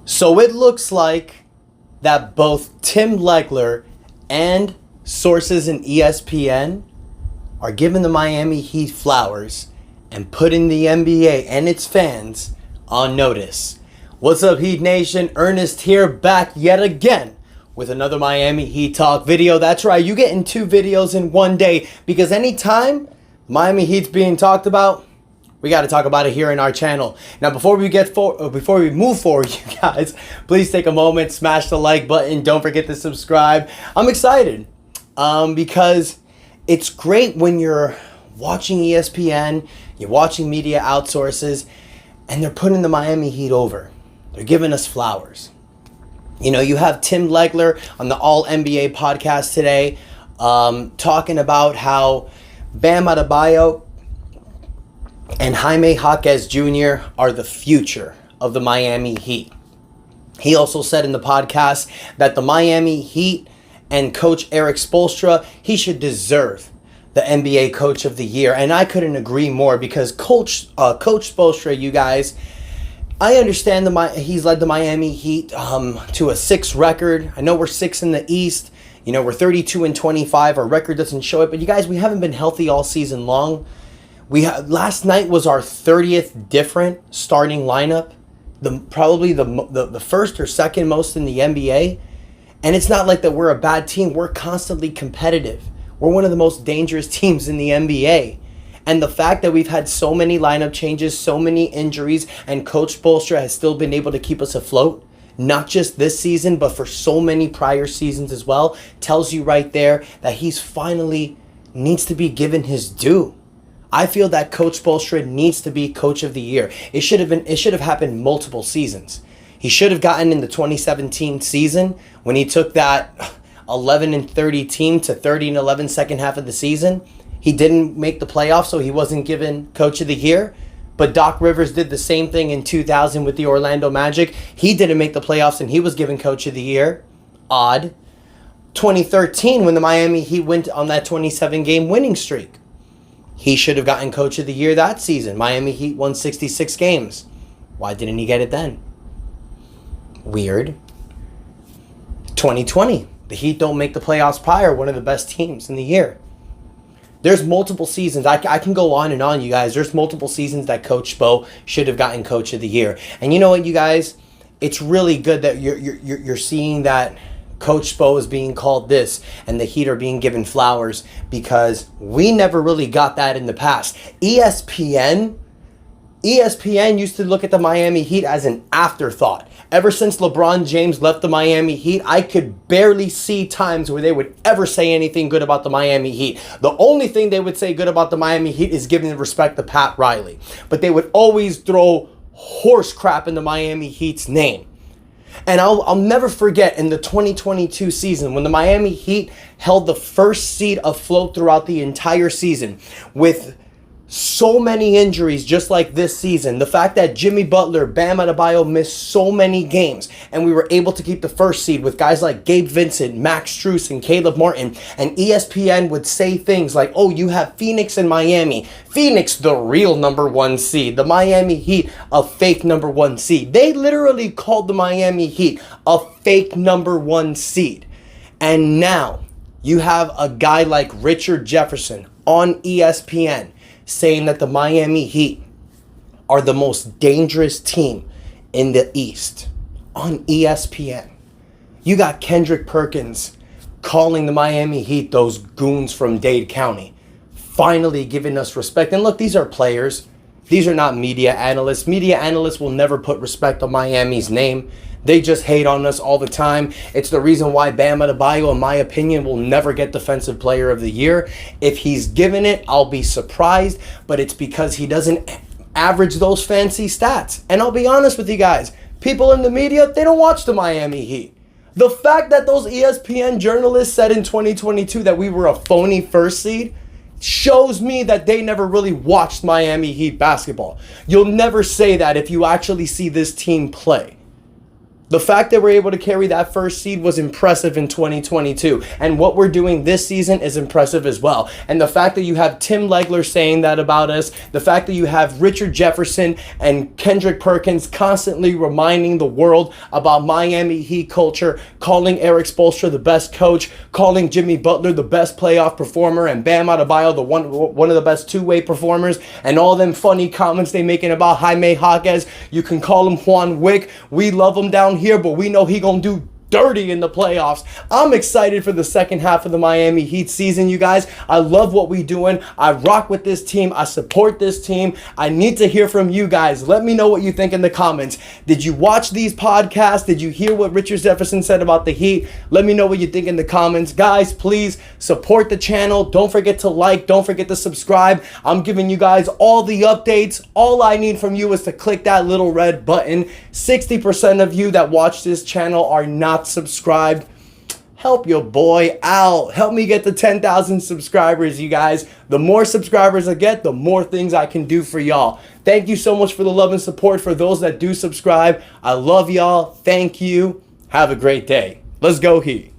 So it looks like that both Tim Legler and sources in ESPN are giving the Miami Heat flowers and putting the NBA and its fans on notice. What's up, Heat Nation? Ernest here, back yet again with another Miami Heat Talk video. That's right, you getting 2 videos in one day, because anytime Miami Heat's being talked about, we got to talk about it here in our channel. Now, before we move forward, you guys, please take a moment, smash the like button. Don't forget to subscribe. I'm excited because it's great when you're watching ESPN, you're watching media outsources, and they're putting the Miami Heat over. They're giving us flowers. You know, you have Tim Legler on the All NBA podcast today talking about how Bam Adebayo and Jaime Jaquez Jr. are the future of the Miami Heat. He also said in the podcast that the Miami Heat and Coach Erik Spoelstra, he should deserve the NBA Coach of the Year. And I couldn't agree more, because Coach Spoelstra, you guys, I understand he's led the Miami Heat to a 6 record. I know we're 6 in the East. You know, we're 32-25. Our record doesn't show it. But you guys, we haven't been healthy all season long. Last night was our 30th different starting lineup, probably the first or second most in the NBA. And it's not like that we're a bad team. We're constantly competitive. We're one of the most dangerous teams in the NBA. And the fact that we've had so many lineup changes, so many injuries, and Coach Spoelstra has still been able to keep us afloat, not just this season, but for so many prior seasons as well, tells you right there that he's finally needs to be given his due. I feel that Coach Spoelstra needs to be Coach of the Year. It should have happened multiple seasons. He should have gotten in the 2017 season when he took that 11-30 team to 30-11 second half of the season. He didn't make the playoffs, so he wasn't given Coach of the Year. But Doc Rivers did the same thing in 2000 with the Orlando Magic. He didn't make the playoffs, and he was given Coach of the Year. Odd. 2013, when the Miami Heat went on that 27-game winning streak, he should have gotten Coach of the Year that season. Miami Heat won 66 games. Why didn't he get it then? Weird. 2020, the Heat don't make the playoffs prior, one of the best teams in the year. There's multiple seasons. I can go on and on, you guys. There's multiple seasons that Coach Spo should have gotten Coach of the Year. And you know what, you guys? It's really good that you're seeing that Coach Spo is being called this and the Heat are being given flowers, because we never really got that in the past. ESPN used to look at the Miami Heat as an afterthought. Ever since LeBron James left the Miami Heat, I could barely see times where they would ever say anything good about the Miami Heat. The only thing they would say good about the Miami Heat is giving respect to Pat Riley. But they would always throw horse crap in the Miami Heat's name. And I'll never forget in the 2022 season when the Miami Heat held the first seed afloat throughout the entire season with so many injuries, just like this season. The fact that Jimmy Butler, Bam Adebayo missed so many games, and we were able to keep the first seed with guys like Gabe Vincent, Max Strus, and Caleb Martin. And ESPN would say things like, oh, you have Phoenix and Miami. Phoenix, the real #1 seed. The Miami Heat, a fake #1 seed. They literally called the Miami Heat a fake #1 seed. And now you have a guy like Richard Jefferson on ESPN saying that the Miami Heat are the most dangerous team in the East on ESPN. You got Kendrick Perkins calling the Miami Heat those goons from Dade County, finally giving us respect. And look, these are players. These are not media analysts. Media analysts will never put respect on Miami's name. They just hate on us all the time. It's the reason why Bam Adebayo, in my opinion, will never get Defensive Player of the Year. If he's given it, I'll be surprised, but it's because he doesn't average those fancy stats. And I'll be honest with you guys, people in the media, they don't watch the Miami Heat. The fact that those ESPN journalists said in 2022 that we were a phony first seed shows me that they never really watched Miami Heat basketball. You'll never say that if you actually see this team play. The fact that we're able to carry that first seed was impressive in 2022. And what we're doing this season is impressive as well. And the fact that you have Tim Legler saying that about us, the fact that you have Richard Jefferson and Kendrick Perkins constantly reminding the world about Miami Heat culture, calling Eric Spoelstra the best coach, calling Jimmy Butler the best playoff performer, and Bam Adebayo the one of the best two-way performers, and all them funny comments they making about Jaime Jaquez. You can call him Juan Wick. We love him down here, but we know he gonna do dirty in the playoffs. I'm excited for the second half of the Miami Heat season, you guys. I love what we doing. I rock with this team. I support this team. I need to hear from you guys. Let me know what you think in the comments. Did you watch these podcasts? Did you hear what Richard Jefferson said about the Heat? Let me know what you think in the comments. Guys, please support the channel. Don't forget to like. Don't forget to subscribe. I'm giving you guys all the updates. All I need from you is to click that little red button. 60% of you that watch this channel are not subscribed. Help your boy out. Help me get to 10,000 subscribers, you guys. The more subscribers I get, the more things I can do for y'all. Thank you so much for the love and support for those that do subscribe. I love y'all. Thank you. Have a great day. Let's go Heat.